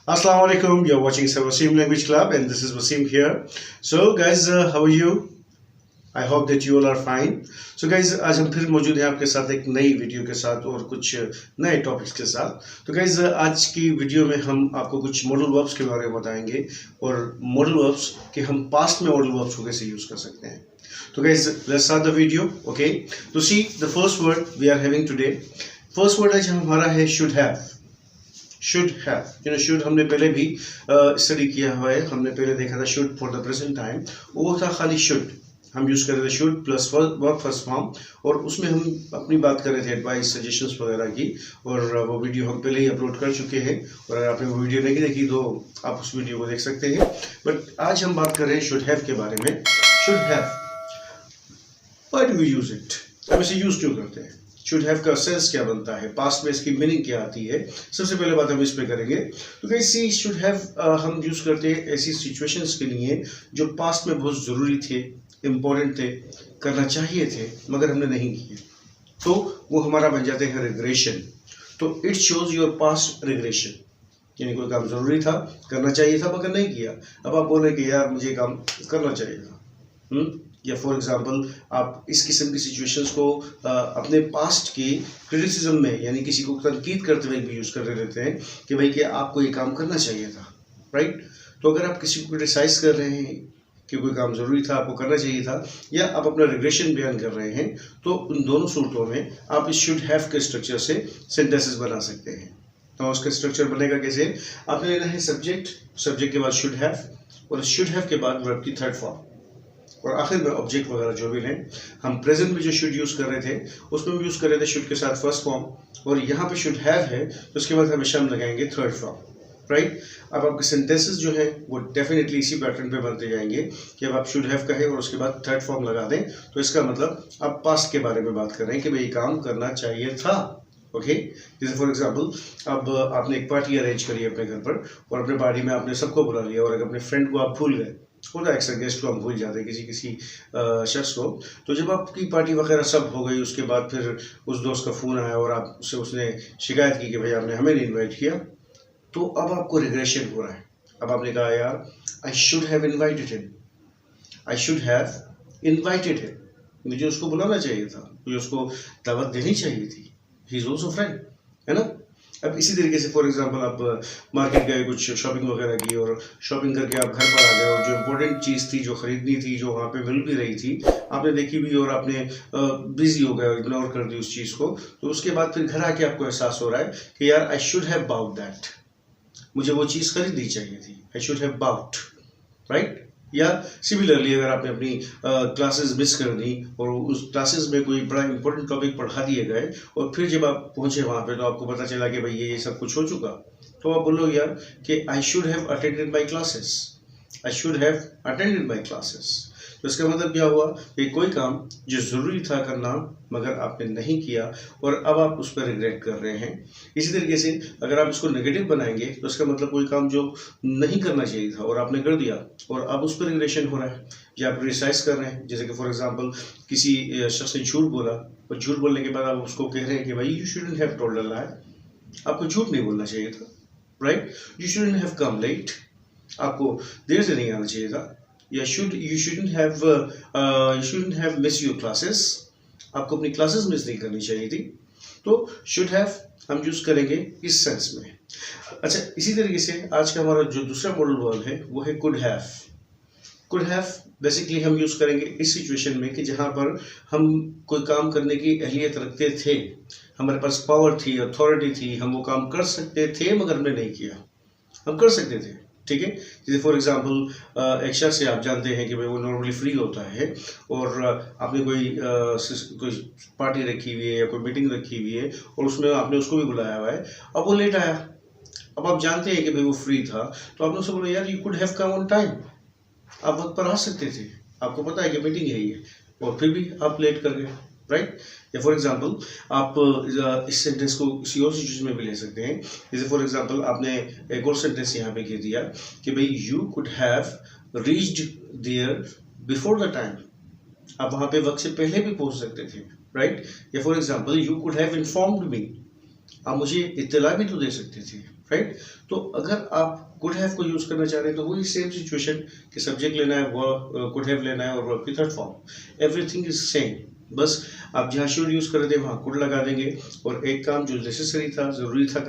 Assalamu alaikum. You're watching Wasim Language Club, and this is Wasim here. So, guys, how are you? I hope that you all are fine. So, guys, आज हम फिर मौजूद हैं आपके साथ एक नई वीडियो के साथ और कुछ नए टॉपिक्स के साथ. तो, guys, आज की वीडियो में हम आपको कुछ मॉडल वर्ब्स के बारे में बताएंगे और मॉडल वर्ब्स कि हम पास्ट में मॉडल वर्ब्स को कैसे यूज कर सकते हैं. तो, guys, let's start the video. Okay. तो see the first word we are having today. First word आज हमारा है should have. Should have should हमने पहले भी स्टडी किया हुआ है. हमने पहले देखा था should for the present time, वो था खाली शुड. हम यूज कर रहे थे should plus verb first form, और उसमें हम अपनी बात कर रहे थे एडवाइस सजेशंस वगैरह की, और वो वीडियो हम पहले ही अपलोड कर चुके हैं. और अगर आपने वो वीडियो नहीं देखी तो आप उस वीडियो को देख सकते हैं. बट आज हम बात कर रहे हैं शुड हैव के बारे में. Should have, why do we use it, हम इसे यूज क्यों करते हैं. शुड हैव का सेंस क्या बनता है, पास्ट में इसकी मीनिंग क्या आती है, सबसे पहले बात हम इस पे करेंगे. तो कैसे शुड हैव हम यूज करते हैं ऐसी सिचुएशंस के लिए जो पास्ट में बहुत ज़रूरी थे, इम्पोर्टेंट थे, करना चाहिए थे मगर हमने नहीं किए, तो वो हमारा बन जाते हैं रिग्रेशन. तो it shows your past regression, यानी कोई काम ज़रूरी था, करना चाहिए था मगर नहीं किया. अब आप बोले कि यार मुझे काम करना चाहिए था. या फॉर एग्जांपल आप इस किस्म की सिचुएशंस को अपने पास्ट की क्रिटिसिज्म में, यानी किसी को तनकीद करते हुए भी यूज़ कर रहे रहते हैं कि भाई कि आपको ये काम करना चाहिए था, राइट. तो अगर आप किसी को क्रिटिसाइज कर रहे हैं कि कोई काम ज़रूरी था, आपको करना चाहिए था, या आप अपना रिग्रेशन बयान कर रहे हैं, तो उन दोनों सूरतों में आप इस शुड हैव के स्ट्रक्चर से सेंटेंसेस बना सकते हैं. तो उसका स्ट्रक्चर बनेगा कैसे, आपने लेना है सब्जेक्ट, सब्जेक्ट के बाद शुड हैव, और शुड हैव के बाद वर्ब की थर्ड फॉर्म, और आखिर में ऑब्जेक्ट वगैरह जो भी लें. हम प्रेजेंट में जो शुड यूज़ कर रहे थे उसमें भी यूज़ कर रहे थे शुड के साथ फर्स्ट फॉर्म, और यहाँ पे शुड हैव है तो उसके बाद हमेशा हम लगाएंगे थर्ड फॉर्म, राइट. अब आपके सेंटेंसेस जो है वो डेफिनेटली इसी पैटर्न पे बनते जाएंगे कि अब आप शुड हैव कहें और उसके बाद थर्ड फॉर्म लगा दें, तो इसका मतलब आप पास्ट के बारे में बात कर रहे हैं कि भाई ये काम करना चाहिए था. ओके. जैसे फॉर एग्जांपल अब आपने एक पार्टी अरेंज करी अपने घर पर, और अपने पार्टी में आपने सबको बुला लिया, और अगर अपने फ्रेंड को आप भूल गए, होता है अक्सर गेस्ट को हम भूल जाते हैं, किसी शख्स को. तो जब आपकी पार्टी वगैरह सब हो गई, उसके बाद फिर उस दोस्त का फ़ोन आया और आप उसने शिकायत की कि भाई आपने हमें नहीं इन्वाइट किया, तो अब आपको रिग्रेशन हो रहा है. अब आपने कहा यार I should have invited him, I should have invited him, मुझे उसको बुलाना चाहिए था, मुझे उसको दावत देनी चाहिए थी, ही इज़ ऑल्सो फ्रेंड, है ना. अब इसी तरीके से फॉर एग्जांपल आप मार्केट गए, कुछ शॉपिंग वगैरह की, और शॉपिंग करके आप घर पर आ गए, और जो इम्पोर्टेंट चीज़ थी, जो ख़रीदनी थी, जो वहाँ पे मिल भी रही थी, आपने देखी भी और आपने बिजी हो गए, इग्नोर कर दी उस चीज़ को. तो उसके बाद फिर घर आके आपको एहसास हो रहा है कि यार I should have bought that, मुझे वो चीज़ खरीदनी चाहिए थी, I should have bought, right. या सिमिलरली अगर आपने अपनी क्लासेस मिस कर दी और उस क्लासेस में कोई बड़ा इंपॉर्टेंट टॉपिक पढ़ा दिए गए, और फिर जब आप पहुंचे वहाँ पे तो आपको पता चला कि भाई ये सब कुछ हो चुका, तो आप बोलो यार कि आई should have attended my classes, I should have attended my classes. तो इसका मतलब क्या हुआ कि कोई काम जो ज़रूरी था करना मगर आपने नहीं किया, और अब आप उस पर रिग्रेट कर रहे हैं. इसी तरीके से अगर आप इसको नेगेटिव बनाएंगे तो इसका मतलब कोई काम जो नहीं करना चाहिए था और आपने कर दिया, और अब उस पर रिग्रेशन हो रहा है, या आप क्रिटिसाइज कर रहे हैं. जैसे कि फॉर एग्जांपल किसी शख्स ने झूठ बोला, और झूठ बोलने के बाद आप उसको कह रहे हैं कि भाई you shouldn't have told a lie, आपको झूठ नहीं बोलना चाहिए था, right. You shouldn't have come late, आपको देर से नहीं आना चाहिए था. या you shouldn't have miss your classes, आपको अपनी क्लासेस मिस नहीं करनी चाहिए थी. तो should have हम यूज करेंगे इस सेंस में. अच्छा, इसी तरीके से आज का हमारा जो दूसरा मॉडल वर्ब है वो है could have. could have basically हम यूज करेंगे इस सिचुएशन में कि जहां पर हम कोई काम करने की अहलियत रखते थे, हमारे पास पावर थी, अथॉरिटी थी, हम वो काम कर सकते थे मगर हमने नहीं किया. हम कर सकते थे, ठीक है. जैसे फॉर एग्जांपल एक शख्स से आप जानते हैं कि भाई वो नॉर्मली फ्री होता है, और आपने कोई पार्टी रखी हुई है या कोई मीटिंग रखी हुई है, और उसमें आपने उसको भी बुलाया हुआ है. अब वो लेट आया, अब आप जानते हैं कि भाई वो फ्री था, तो आपने उससे बोला यार you could have come on time, आप वक्त पर आ सकते थे, आपको पता है कि मीटिंग है ये, और फिर भी आप लेट कर गए, राइट. या फॉर एग्जांपल आप इस सेंटेंस को किसी और सिचुएशन में भी ले सकते हैं. जैसे फॉर एग्जांपल आपने एक और सेंटेंस यहाँ पे कह दिया कि भाई you could have reached there before the time, आप वहाँ पे वक्त से पहले भी पहुँच सकते थे, राइट. या for example you could have informed मी, आप मुझे इत्तला भी तो दे सकते थे, राइट। तो अगर आप कुड हैव को यूज करना चाह रहे हैं तो वही सेम सिचुएशन कि सब्जेक्ट लेना है, वो कुड हैव लेना है और वर्ब की third form, everything is same. बस आप जहाँ शुड यूज कर रहे थे वहाँ कुड लगा देंगे और एक काम जो नेसेसरी था, जरूरी था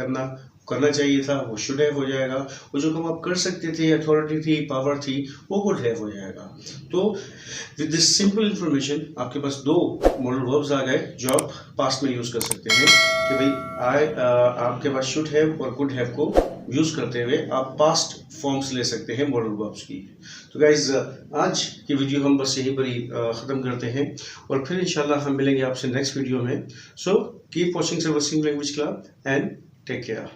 करना चाहिए था, वो शुड हैव हो जाएगा। और जो काम आप कर सकते थे, अथॉरिटी थी, पावर थी, वो कुड हैव हो जाएगा। तो विद दिस सिंपल इंफॉर्मेशन आपके पास दो मॉडल वर्ब्स आ गए जो आप पास्ट में यूज कर सकते हैं कि भाई आपके पास शुड हैव और कुड हैव को यूज करते हुए आप पास्ट फॉर्म्स ले सकते हैं मॉडल वर्ब्स की। तो गाइज आज की वीडियो हम बस यहीं पर ही खत्म करते हैं और फिर इंशाल्लाह हम मिलेंगे आपसे नेक्स्ट वीडियो में। सो कीप वॉचिंग सर्वसिम language club and take care.